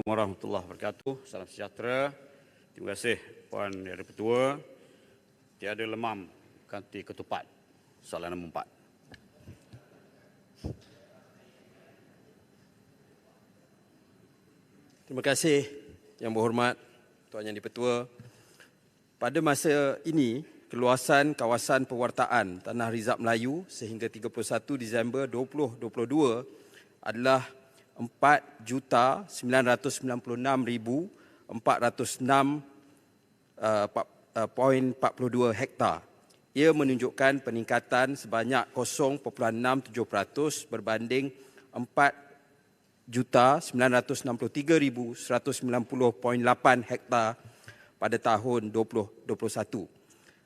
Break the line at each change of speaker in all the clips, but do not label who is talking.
warahmatullahi wabarakatuh. Salam sejahtera. Terima kasih Puan Yang Ketua. Tiada lemam ganti ketupat. Soalan nombor 4.
Terima kasih Yang Berhormat Tuan Yang Di-Pertua. Pada masa ini, keluasan kawasan pewartaan Tanah Rizab Melayu sehingga 31 Disember 2022 adalah 4,906,406.42 hektar. Ia menunjukkan peningkatan sebanyak 0.67% berbanding 4,963,190.8 hektar pada tahun 2021.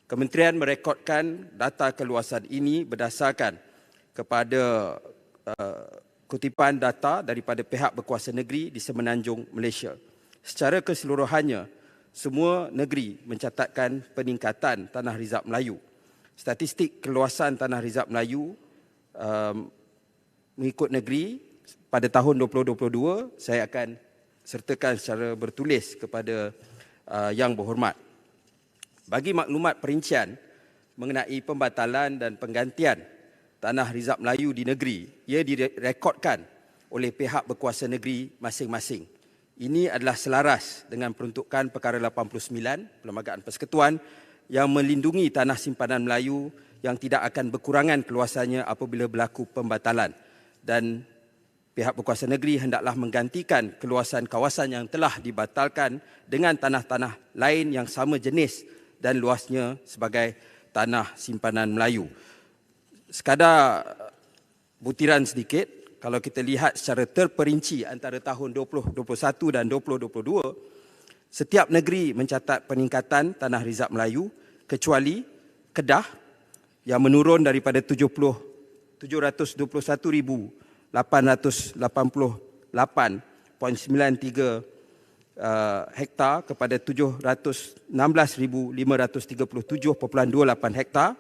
Kementerian merekodkan data keluasan ini berdasarkan kepada kutipan data daripada pihak berkuasa negeri di Semenanjung Malaysia. Secara keseluruhannya, semua negeri mencatatkan peningkatan Tanah Rizab Melayu. Statistik keluasan Tanah Rizab Melayu mengikut negeri pada tahun 2022, saya akan sertakan secara bertulis kepada Yang Berhormat. Bagi maklumat perincian mengenai pembatalan dan penggantian Tanah Rizab Melayu di negeri, ia direkodkan oleh pihak berkuasa negeri masing-masing. Ini adalah selaras dengan peruntukan perkara 89 Perlembagaan Persekutuan yang melindungi tanah simpanan Melayu yang tidak akan berkurangan keluasannya apabila berlaku pembatalan, dan pihak berkuasa negeri hendaklah menggantikan keluasan kawasan yang telah dibatalkan dengan tanah-tanah lain yang sama jenis dan luasnya sebagai tanah simpanan Melayu. Sekadar butiran sedikit, kalau kita lihat secara terperinci antara tahun 2021 dan 2022, setiap negeri mencatat peningkatan Tanah Rizab Melayu kecuali Kedah yang menurun daripada 721,888.93 hektar kepada 716,537.28 hektar.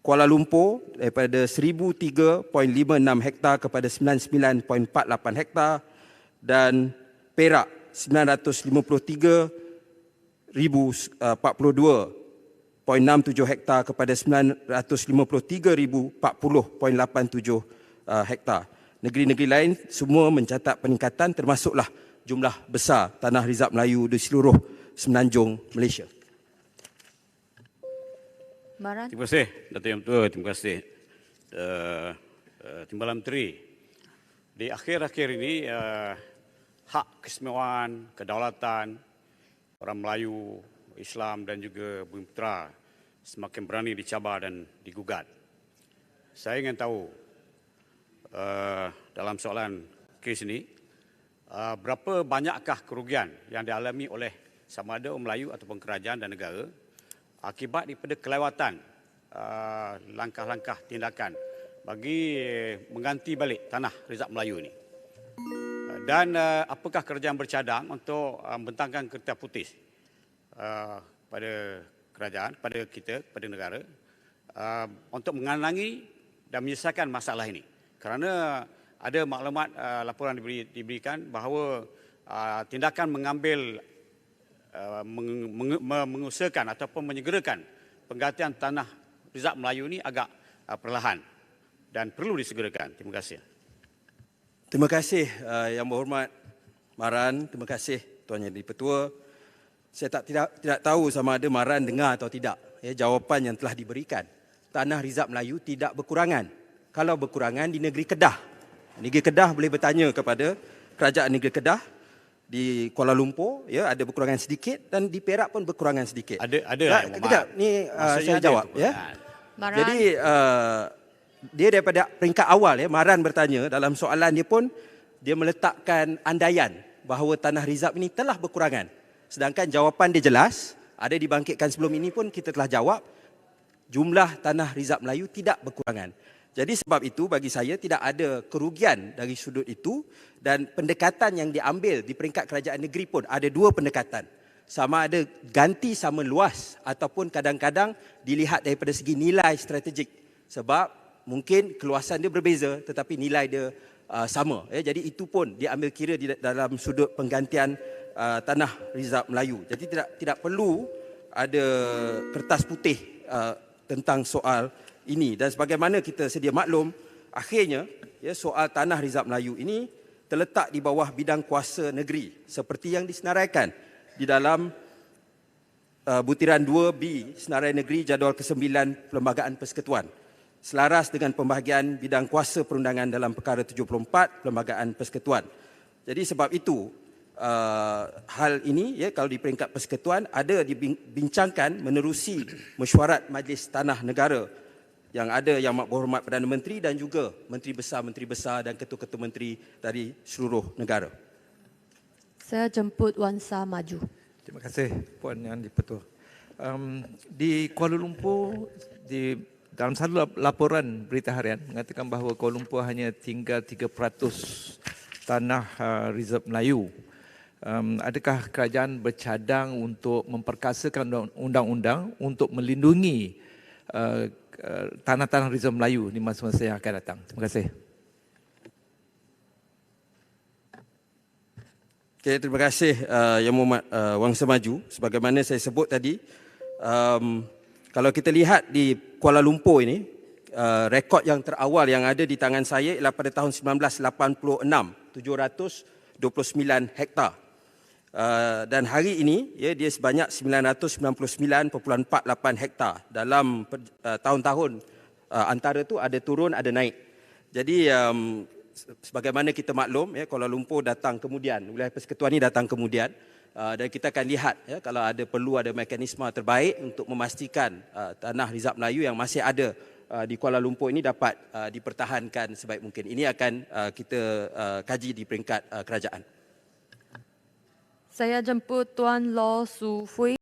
Kuala Lumpur daripada 1,003.56 hektar kepada 99.48 hektar, dan Perak 953,042.67 hektar kepada 953,040.87 hektar. Negeri-negeri lain semua mencatat peningkatan, termasuklah jumlah besar Tanah Rizab Melayu di seluruh Semenanjung Malaysia.
Terima kasih Datuk Yang Tua, terima kasih Timbalan Menteri. Di akhir-akhir ini hak keistimewaan, kedaulatan orang Melayu, Islam dan juga Bumiputera semakin berani dicabar dan digugat. Saya ingin tahu dalam soalan kes ini, berapa banyakkah kerugian yang dialami oleh sama ada orang Melayu ataupun kerajaan dan negara akibat daripada kelewatan langkah-langkah tindakan bagi mengganti balik Tanah Rizab Melayu ini. Dan apakah kerajaan bercadang untuk membentangkan kertas putih pada kerajaan, pada kita, pada negara untuk mengenangi dan menyelesaikan masalah ini. Kerana ada maklumat laporan diberikan bahawa tindakan mengambil mengusahakan ataupun menyegerakan penggantian Tanah Rizab Melayu ini agak perlahan dan perlu disegerakan. Terima kasih.
Terima kasih Yang Berhormat Maran, terima kasih Tuan Yang Di-Pertua. Saya tidak tahu sama ada Maran dengar atau tidak jawapan yang telah diberikan. Tanah Rizab Melayu tidak berkurangan. Kalau berkurangan di negeri Kedah. Negeri Kedah boleh bertanya kepada Kerajaan Negeri Kedah. Di Kuala Lumpur ada berkurangan sedikit, dan di Perak pun berkurangan sedikit.
Ada.
Kejap, ni saya jawab
Maran.
Jadi dia daripada peringkat awal Maran bertanya dalam soalan dia pun dia meletakkan andaian bahawa Tanah Rizab ini telah berkurangan. Sedangkan jawapan dia jelas, ada dibangkitkan sebelum ini pun kita telah jawab, jumlah Tanah Rizab Melayu tidak berkurangan. Jadi sebab itu bagi saya tidak ada kerugian dari sudut itu, dan pendekatan yang diambil di peringkat kerajaan negeri pun ada dua pendekatan. Sama ada ganti sama luas ataupun kadang-kadang dilihat daripada segi nilai strategik. Sebab mungkin keluasan dia berbeza tetapi nilai dia sama. Jadi itu pun diambil kira di dalam sudut penggantian tanah rizab Melayu. Jadi tidak perlu ada kertas putih tentang soal ini. Dan sebagaimana kita sedia maklum, akhirnya soal tanah rizab Melayu ini terletak di bawah bidang kuasa negeri seperti yang disenaraikan di dalam butiran 2B Senarai Negeri Jadual ke-9 Perlembagaan Persekutuan, selaras dengan pembahagian bidang kuasa perundangan dalam perkara 74 Perlembagaan Persekutuan. Jadi sebab itu hal ini kalau di peringkat persekutuan ada dibincangkan menerusi mesyuarat Majlis Tanah Negara yang ada Yang Berhormat Perdana Menteri dan juga menteri besar dan ketua-ketua menteri dari seluruh negara.
Saya jemput Wan Sah maju.
Terima kasih Puan Yang di-Pertua. Di Kuala Lumpur, dalam satu laporan berita harian mengatakan bahawa Kuala Lumpur hanya tinggal 3% tanah reserve Melayu. Adakah kerajaan bercadang untuk memperkasakan undang-undang untuk melindungi tanah-tanah reserve Melayu di masa-masa yang akan datang? Terima kasih.
Okay, terima kasih Yang Berhormat Wangsa Maju. Sebagaimana saya sebut tadi, kalau kita lihat di Kuala Lumpur ini, rekod yang terawal yang ada di tangan saya ialah pada tahun 1986, 729 hektar. Dan hari ini dia sebanyak 999.48 hektar. Dalam tahun-tahun antara tu ada turun, ada naik. Jadi sebagaimana kita maklum, Kuala Lumpur datang kemudian, wilayah persekutuan ini datang kemudian, dan kita akan lihat kalau perlu ada mekanisme terbaik untuk memastikan tanah rizab Melayu yang masih ada di Kuala Lumpur ini dapat dipertahankan sebaik mungkin. Ini akan kita kaji di peringkat kerajaan.
Saya jemput Tuan Law Su Hui.